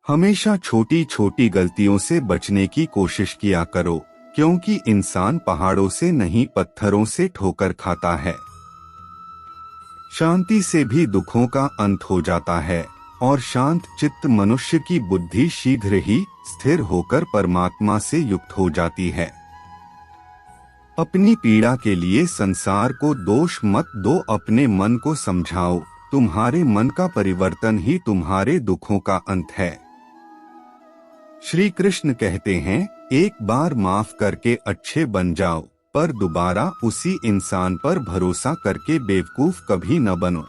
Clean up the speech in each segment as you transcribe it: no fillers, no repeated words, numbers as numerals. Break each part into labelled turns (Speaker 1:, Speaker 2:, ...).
Speaker 1: हमेशा छोटी छोटी गलतियों से बचने की कोशिश किया करो, क्योंकि इंसान पहाड़ों से नहीं पत्थरों से ठोकर खाता है। शांति से भी दुखों का अंत हो जाता है और शांत चित्त मनुष्य की बुद्धि शीघ्र ही स्थिर होकर परमात्मा से युक्त हो जाती है। अपनी पीड़ा के लिए संसार को दोष मत दो, अपने मन को समझाओ, तुम्हारे मन का परिवर्तन ही तुम्हारे दुखों का अंत है। श्री कृष्ण कहते हैं, एक बार माफ करके अच्छे बन जाओ, पर दोबारा उसी इंसान पर भरोसा करके बेवकूफ कभी न बनो।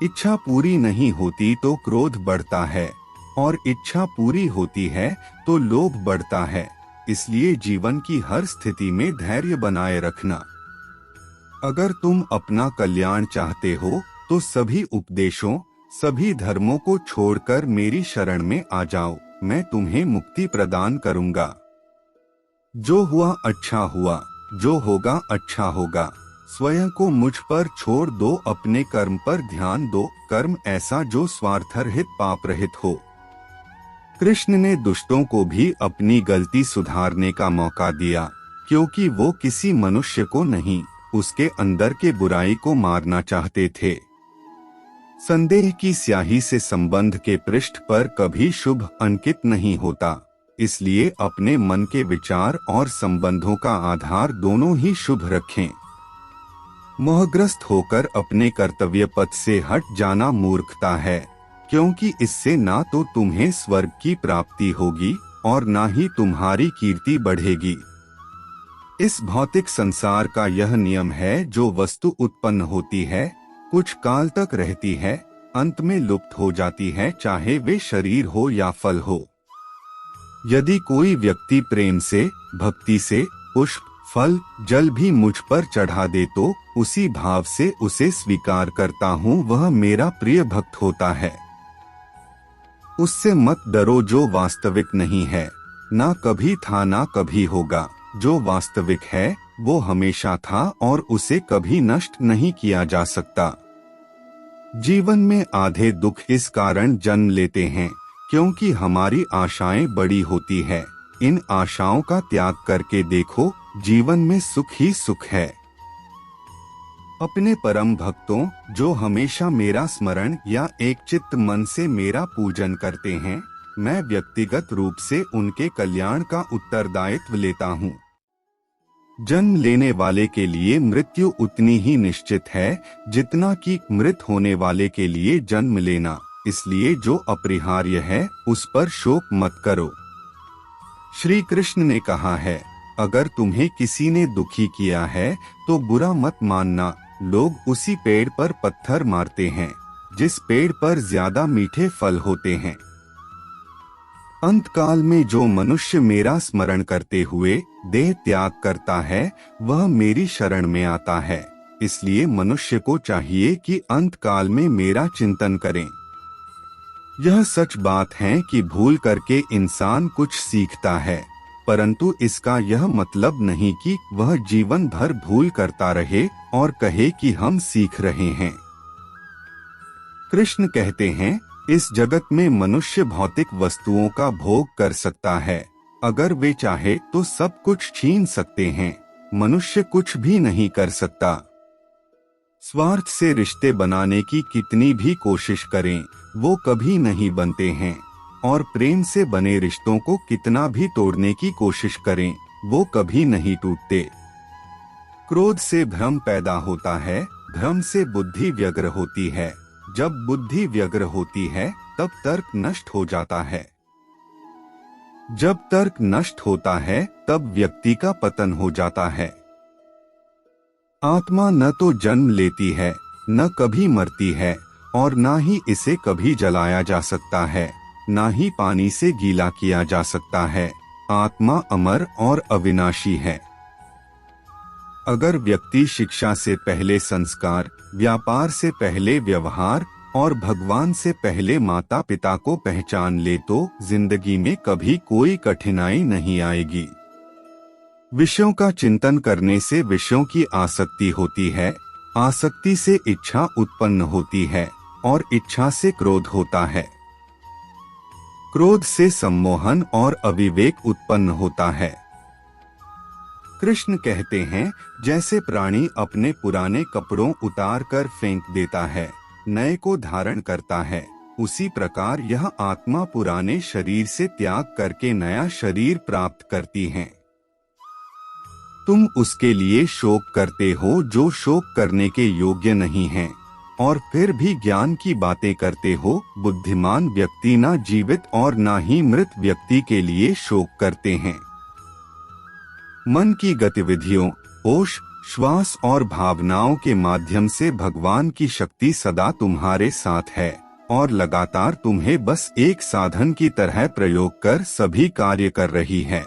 Speaker 1: इच्छा पूरी नहीं होती तो क्रोध बढ़ता है और इच्छा पूरी होती है तो लोभ बढ़ता है। इसलिए जीवन की हर स्थिति में धैर्य बनाए रखना। अगर तुम अपना कल्याण चाहते हो तो सभी उपदेशों, सभी धर्मों को छोड़कर मेरी शरण में आ जाओ, मैं तुम्हें मुक्ति प्रदान करूंगा। जो हुआ अच्छा हुआ, जो होगा अच्छा होगा। स्वयं को मुझ पर छोड़ दो, अपने कर्म पर ध्यान दो, कर्म ऐसा जो स्वार्थरहित पाप रहित हो। कृष्ण ने दुष्टों को भी अपनी गलती सुधारने का मौका दिया, क्योंकि वो किसी मनुष्य को नहीं, उसके अंदर के बुराई को मारना चाहते थे। संदेह की स्याही से संबंध के पृष्ठ पर कभी शुभ अंकित नहीं होता, इसलिए अपने मन के विचार और संबंधों का आधार दोनों ही शुभ रखें। मोहग्रस्त होकर अपने कर्तव्य पथ से हट जाना मूर्खता है, क्योंकि इससे ना तो तुम्हें स्वर्ग की प्राप्ति होगी और ना ही तुम्हारी कीर्ति बढ़ेगी। इस भौतिक संसार का यह नियम है, जो वस्तु उत्पन्न होती है, कुछ काल तक रहती है, अंत में लुप्त हो जाती है, चाहे वे शरीर हो या फल हो। यदि कोई व्यक्ति प्रेम से, भक्ति से पुष्प, फल, जल भी मुझ पर चढ़ा दे तो उसी भाव से उसे स्वीकार करता हूँ, वह मेरा प्रिय भक्त होता है। उससे मत डरो जो वास्तविक नहीं है, ना कभी था ना कभी होगा। जो वास्तविक है वो हमेशा था और उसे कभी नष्ट नहीं किया जा सकता। जीवन में आधे दुख इस कारण जन्म लेते हैं क्योंकि हमारी आशाएं बड़ी होती है। इन आशाओं का त्याग करके देखो, जीवन में सुख ही सुख है। अपने परम भक्तों, जो हमेशा मेरा स्मरण या एक चित्त मन से मेरा पूजन करते हैं, मैं व्यक्तिगत रूप से उनके कल्याण का उत्तरदायित्व लेता हूँ। जन्म लेने वाले के लिए मृत्यु उतनी ही निश्चित है जितना कि मृत होने वाले के लिए जन्म लेना। इसलिए जो अपरिहार्य है उस पर शोक मत करो। श्री कृष्ण ने कहा है, अगर तुम्हें किसी ने दुखी किया है तो बुरा मत मानना। लोग उसी पेड़ पर पत्थर मारते हैं जिस पेड़ पर ज्यादा मीठे फल होते हैं। अंत काल में जो मनुष्य मेरा स्मरण करते हुए देह त्याग करता है, वह मेरी शरण में आता है। इसलिए मनुष्य को चाहिए कि अंत काल में मेरा चिंतन करें। यह सच बात है कि भूल करके इंसान कुछ सीखता है, परंतु इसका यह मतलब नहीं कि वह जीवन भर भूल करता रहे और कहे कि हम सीख रहे हैं। कृष्ण कहते हैं, इस जगत में मनुष्य भौतिक वस्तुओं का भोग कर सकता है। अगर वे चाहे तो सब कुछ छीन सकते हैं, मनुष्य कुछ भी नहीं कर सकता। स्वार्थ से रिश्ते बनाने की कितनी भी कोशिश करें, वो कभी नहीं बनते हैं, और प्रेम से बने रिश्तों को कितना भी तोड़ने की कोशिश करें, वो कभी नहीं टूटते। क्रोध से भ्रम पैदा होता है, भ्रम से बुद्धि व्यग्र होती है। जब बुद्धि व्यग्र होती है तब तर्क नष्ट हो जाता है। जब तर्क नष्ट होता है तब व्यक्ति का पतन हो जाता है। आत्मा न तो जन्म लेती है, न कभी मरती है, और न ही इसे कभी जलाया जा सकता है, न ही पानी से गीला किया जा सकता है। आत्मा अमर और अविनाशी है। अगर व्यक्ति शिक्षा से पहले संस्कार, व्यापार से पहले व्यवहार और भगवान से पहले माता पिता को पहचान ले तो जिंदगी में कभी कोई कठिनाई नहीं आएगी। विषयों का चिंतन करने से विषयों की आसक्ति होती है, आसक्ति से इच्छा उत्पन्न होती है और इच्छा से क्रोध होता है। क्रोध से सम्मोहन और अविवेक उत्पन्न होता है। कृष्ण कहते हैं, जैसे प्राणी अपने पुराने कपड़ों उतार कर फेंक देता है, नए को धारण करता है, उसी प्रकार यह आत्मा पुराने शरीर से त्याग करके नया शरीर प्राप्त करती है। तुम उसके लिए शोक करते हो जो शोक करने के योग्य नहीं है, और फिर भी ज्ञान की बातें करते हो। बुद्धिमान व्यक्ति ना जीवित और ना ही मृत व्यक्ति के लिए शोक करते हैं। मन की गतिविधियों, होश, श्वास और भावनाओं के माध्यम से भगवान की शक्ति सदा तुम्हारे साथ है और लगातार तुम्हें बस एक साधन की तरह प्रयोग कर सभी कार्य कर रही है।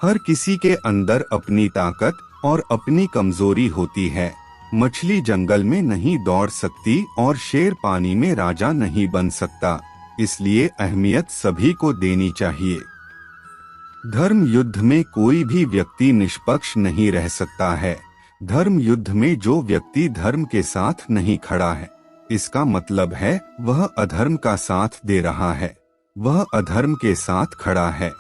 Speaker 1: हर किसी के अंदर अपनी ताकत और अपनी कमजोरी होती है। मछली जंगल में नहीं दौड़ सकती और शेर पानी में राजा नहीं बन सकता, इसलिए अहमियत सभी को देनी चाहिए। धर्म युद्ध में कोई भी व्यक्ति निष्पक्ष नहीं रह सकता है। धर्म युद्ध में जो व्यक्ति धर्म के साथ नहीं खड़ा है, इसका मतलब है वह अधर्म का साथ दे रहा है, वह अधर्म के साथ खड़ा है।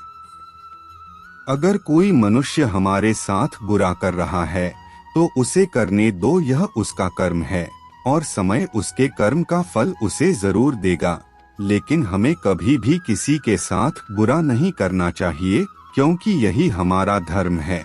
Speaker 1: अगर कोई मनुष्य हमारे साथ बुरा कर रहा है तो उसे करने दो, यह उसका कर्म है और समय उसके कर्म का फल उसे जरूर देगा। लेकिन हमें कभी भी किसी के साथ बुरा नहीं करना चाहिए, क्योंकि यही हमारा धर्म है।